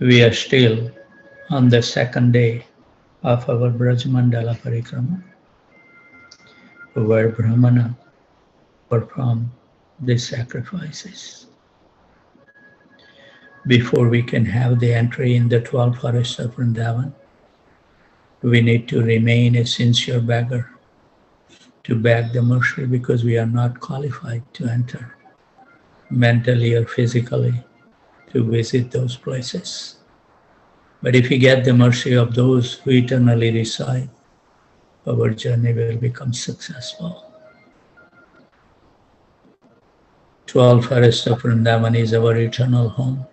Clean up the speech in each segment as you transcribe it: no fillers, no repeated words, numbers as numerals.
We are still on the second day of our Brajmandala Parikrama, where Brahmana perform the sacrifices. Before we can have the entry in the 12 forests of Vrindavan, we need to remain a sincere beggar to beg the mercy because we are not qualified to enter mentally or physically to visit those places. But if we get the mercy of those who eternally reside, our journey will become successful. 12 forests of Vrindavan is our eternal home,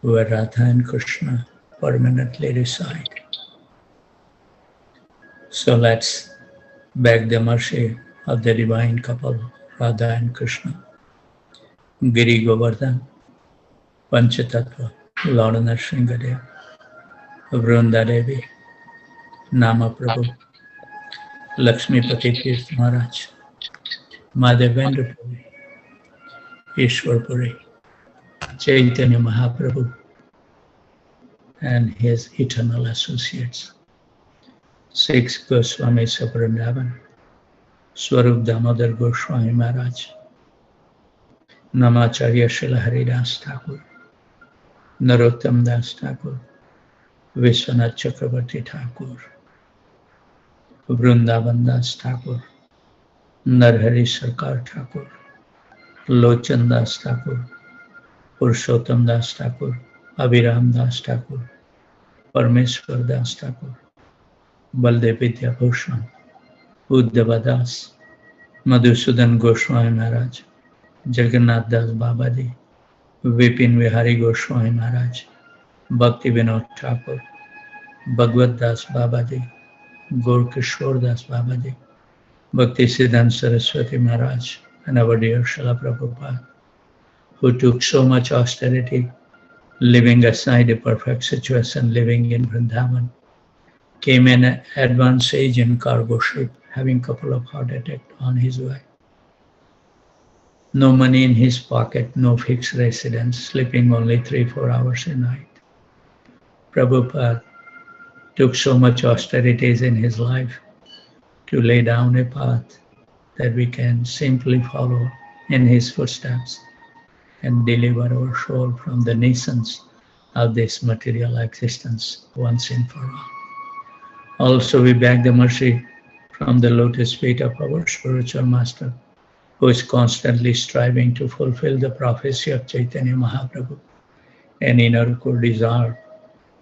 where Radha and Krishna permanently reside. So let's beg the mercy of the divine couple, Radha and Krishna, Giri Govardhan, Panchatattva, Lord Nrsingadev, Vrunda Devi, Nama Prabhu, Lakshmipati Tirth Maharaj, Madhavendra Puri, Ishwar Puri, Chaitanya Mahaprabhu, and his eternal associates, 6 Goswamis of Vrindavan, Swarup Damodar Goswami Maharaj, Namacharya Srila Haridas Thakur, Narottam Das Thakur, Vishwanath Chakravarti Thakur, Vrindavan Das Thakur, Narhari Sarkar Thakur, Lochan Das Thakur, Purushottam Das Thakur, Abhiram Das Thakur, Parmeshwar Das Thakur, Baldev Vidya Bhushan, Uddhava Das, Madhusudan Goswami Maharaj, Jagannath Das Babaji, Vipin Vihari Goswami Maharaj, Bhakti Vinod Thakur, Bhagavad Das Babaji, Gaur Kishore Das Babaji, Bhakti Siddhanta Saraswati Maharaj, and our dear Srila Prabhupada, who took so much austerity, living aside a perfect situation, living in Vrindavan, came in an advanced age in cargo ship, having a couple of heart attacks on his way. No money in his pocket, no fixed residence, sleeping only 3-4 hours a night. Prabhupada took so much austerities in his life to lay down a path that we can simply follow in his footsteps and deliver our soul from the nuisance of this material existence once and for all. Also, we beg the mercy from the lotus feet of our spiritual master, who is constantly striving to fulfill the prophecy of Chaitanya Mahaprabhu and inner core desire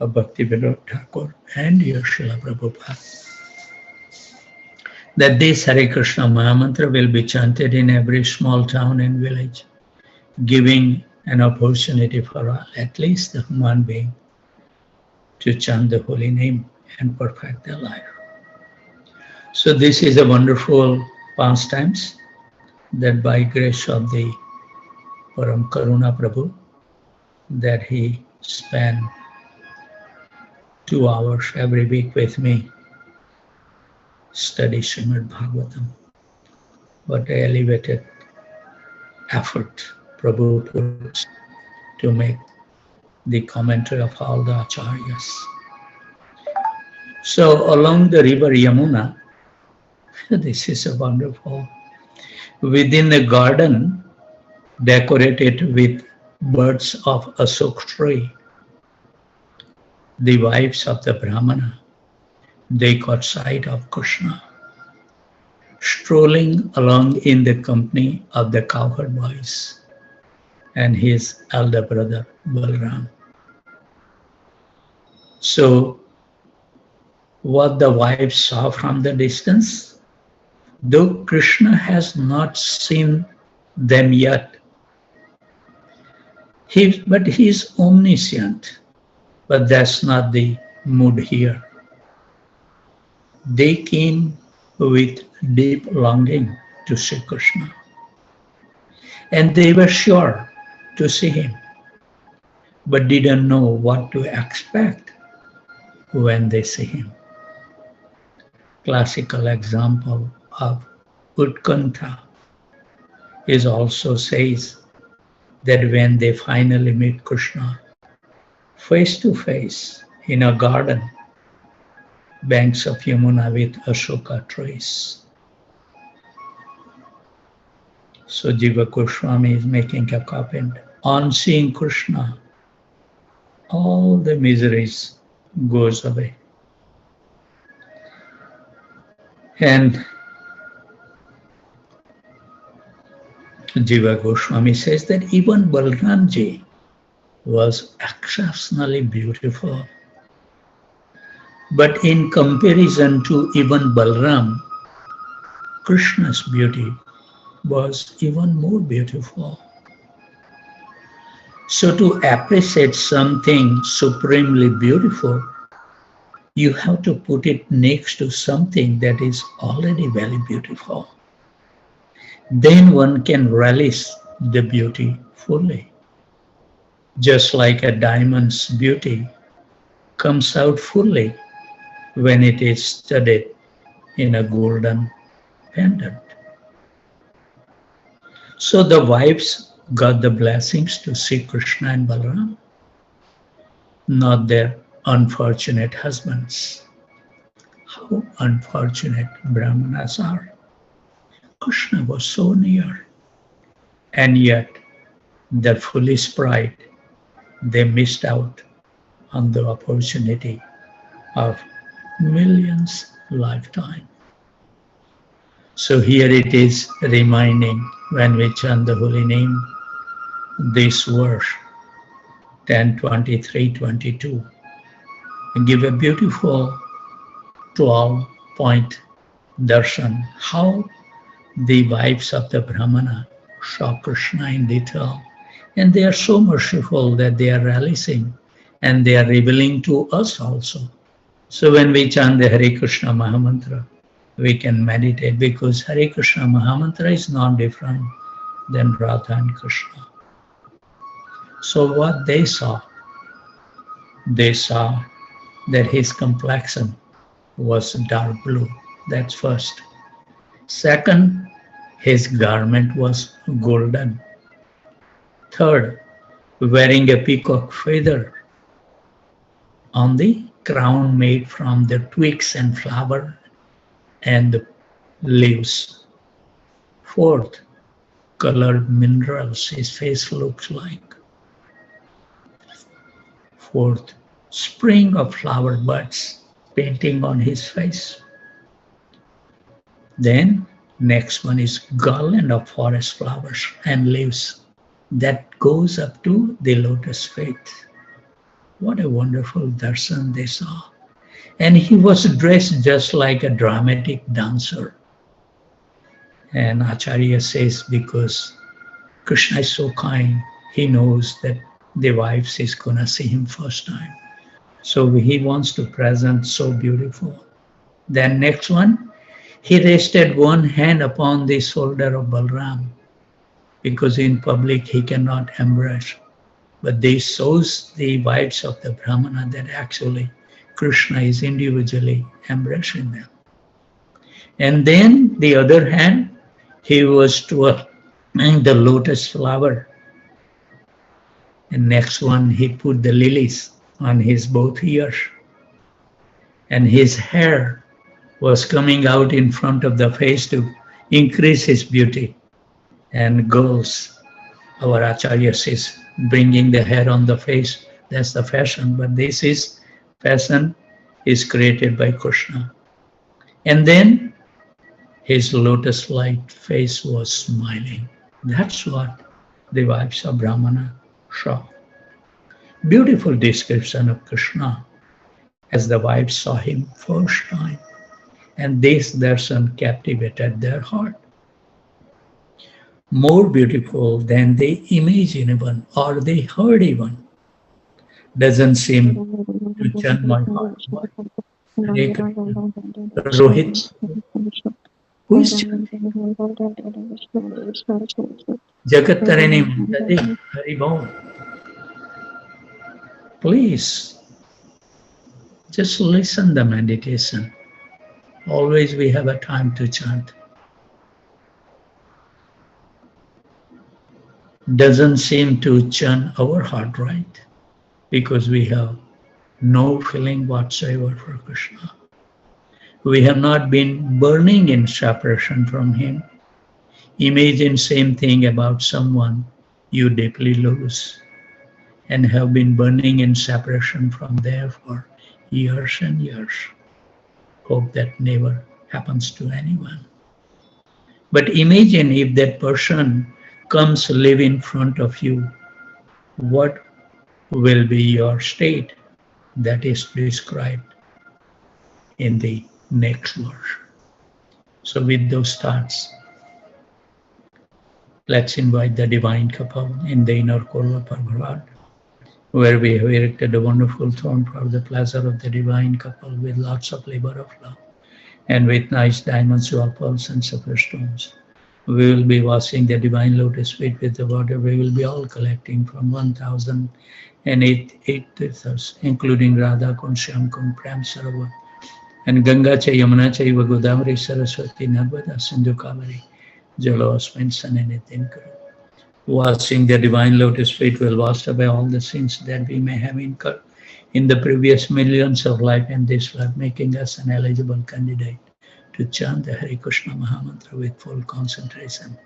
of Bhakti Vinod Thakur and dear Srila Prabhupada, that this Hare Krishna Mahamantra will be chanted in every small town and village, giving an opportunity for all, at least the human being, to chant the holy name and perfect their life. So this is a wonderful pastimes that by grace of the Param Karuna Prabhu, that he spent 2 hours every week with me, study Srimad Bhagavatam. What an elevated effort Prabhu puts to make the commentary of all the acharyas. So along the river Yamuna, this is a wonderful, within a garden decorated with birds of Asok tree, the wives of the Brahmana, they caught sight of Krishna strolling along in the company of the cowherd boys and his elder brother Balram. So what the wives saw from the distance, though Krishna has not seen them yet, but he is omniscient, but that's not the mood here. They came with deep longing to see Krishna, and they were sure to see him, but didn't know what to expect when they see him. Classical example of Utkanta is also says that when they finally meet Krishna, face to face in a garden, banks of Yamuna with Ashoka trees. So Jiva Goswami is making a comment. On seeing Krishna, all the miseries goes away. And Jiva Goswami says that even Balramji was exceptionally beautiful. But in comparison to even Balram, Krishna's beauty was even more beautiful. So to appreciate something supremely beautiful, you have to put it next to something that is already very beautiful. Then one can relish the beauty fully. Just like a diamond's beauty comes out fully when it is studied in a golden pendant. So the wives got the blessings to see Krishna and Balaram, not their unfortunate husbands. How unfortunate Brahmanas are. Krishna was so near, and yet their foolish pride, they missed out on the opportunity of millions lifetime. So here it is reminding when we chant the holy name, this verse 10:23-22 give a beautiful 12-point darshan how the wives of the Brahmana saw Krishna in detail, and they are so merciful that they are relishing and they are revealing to us also. So when we chant the Hare Krishna Mahamantra, we can meditate because Hare Krishna Mahamantra is not different than Radha and Krishna. So what they saw that his complexion was dark blue. That's first. Second, his garment was golden. Third, wearing a peacock feather on the crown made from the twigs and flower and the leaves. Fourth, colored minerals his face looks like. Fourth, spring of flower buds painting on his face. Then next one is garland of forest flowers and leaves that goes up to the lotus feet. What a wonderful darshan they saw. And he was dressed just like a dramatic dancer. And Acharya says because Krishna is so kind, he knows that the wives is gonna see him first time. So he wants to present so beautiful. Then next one, he rested one hand upon the shoulder of Balram because in public he cannot embrace. But this shows the wives of the Brahmana that actually Krishna is individually embracing them. And then the other hand, he was twirling the lotus flower. And next one, he put the lilies on his both ears. And his hair was coming out in front of the face to increase his beauty. And girls, our Acharya says, bringing the hair on the face, that's the fashion. But this is fashion is created by Krishna. And then his lotus-like face was smiling. That's what the wives of Brahmana saw. Beautiful description of Krishna as the wives saw him first time. And this darshan captivated their heart. More beautiful than they imagine even, or they heard even. Doesn't seem to chant my heart. Rohit, who is chanting? Jagat Tarini Mantadi, Hari Bol. Please, just listen the meditation. Always we have a time to chant. Doesn't seem to churn our heart, right? because we have no feeling whatsoever for Krishna. We have not been burning in separation from Him. Imagine same thing about someone you deeply lose and have been burning in separation from there for years and years. Hope that never happens to anyone. But imagine if that person comes live in front of you, what will be your state? That is described in the next verse. So with those thoughts, let's invite the divine couple in the inner core of our heart, where we have erected a wonderful throne for the pleasure of the divine couple with lots of labor of love and with nice diamonds, jewel pearls and sapphire stones. We will be washing the divine lotus feet with the water. We will be all collecting from 1,008 tirthas, including Radha Kund, Shyam Kund, Prem Sarovar, and Ganga Cha, Yamuna Cha, Godavari, Saraswati, Narmada, Sindhu, Kaveri, Jalasmin, Sananitin Kuru. Washing the divine lotus feet will wash away all the sins that we may have incurred in the previous millions of life and this life, making us an eligible candidate to chant the Hare Krishna Mahamantra with full concentration.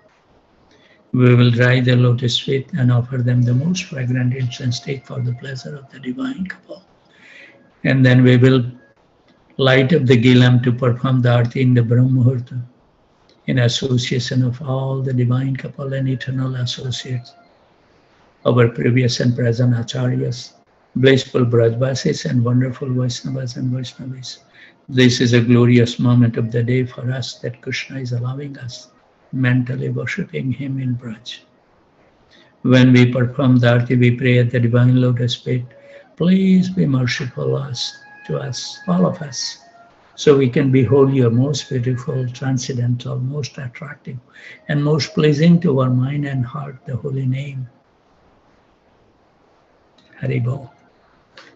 We will dry the lotus feet and offer them the most fragrant incense stick for the pleasure of the divine couple. And then we will light up the Gilam to perform the Arti in the Brahm Muhurta in association of all the divine couple and eternal associates, our previous and present Acharyas, blissful Brajvasis and wonderful Vaishnavas and Vaishnavis. This is a glorious moment of the day for us that Krishna is allowing us mentally worshipping Him in Braj. When we perform the Arti, we pray at the divine lotus feet, please be merciful to us, all of us, so we can behold your most beautiful, transcendental, most attractive, and most pleasing to our mind and heart, the holy name, Haribol.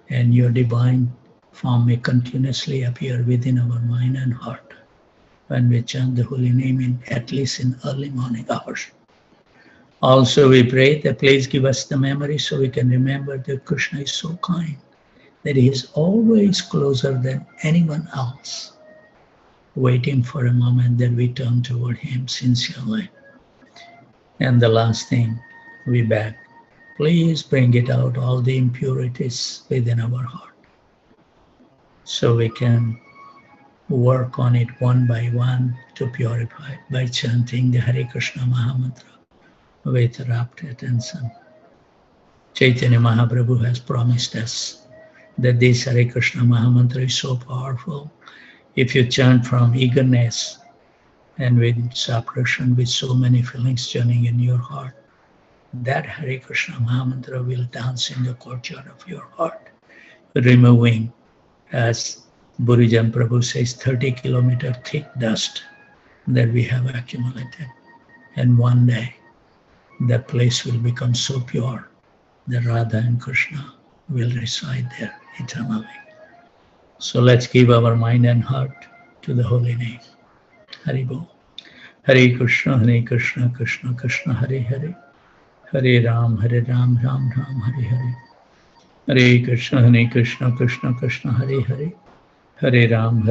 And your divine form may continuously appear within our mind and heart when we chant the holy name at least in early morning hours. Also we pray that please give us the memory so we can remember that Krishna is so kind, that He is always closer than anyone else, waiting for a moment that we turn toward Him sincerely. And the last thing we beg, please bring it out, all the impurities within our heart, so we can work on it one by one to purify it by chanting the Hare Krishna Mahamantra with rapt attention. Chaitanya Mahaprabhu has promised us that this Hare Krishna Mahamantra is so powerful. If you chant from eagerness and with suppression, with so many feelings churning in your heart, that Hare Krishna Mahamantra will dance in the courtyard of your heart, removing, as Burijan Prabhu says, 30-kilometer thick dust that we have accumulated. And one day, that place will become so pure that Radha and Krishna will reside there eternally. So let's give our mind and heart to the holy name. Haribol. Hare Krishna, Krishna Krishna, Hare Hare. Hare Ram, Ram Ram, Hare Hare. Hare Krishna, Krishna Krishna, Hare Hare. Hare Ram,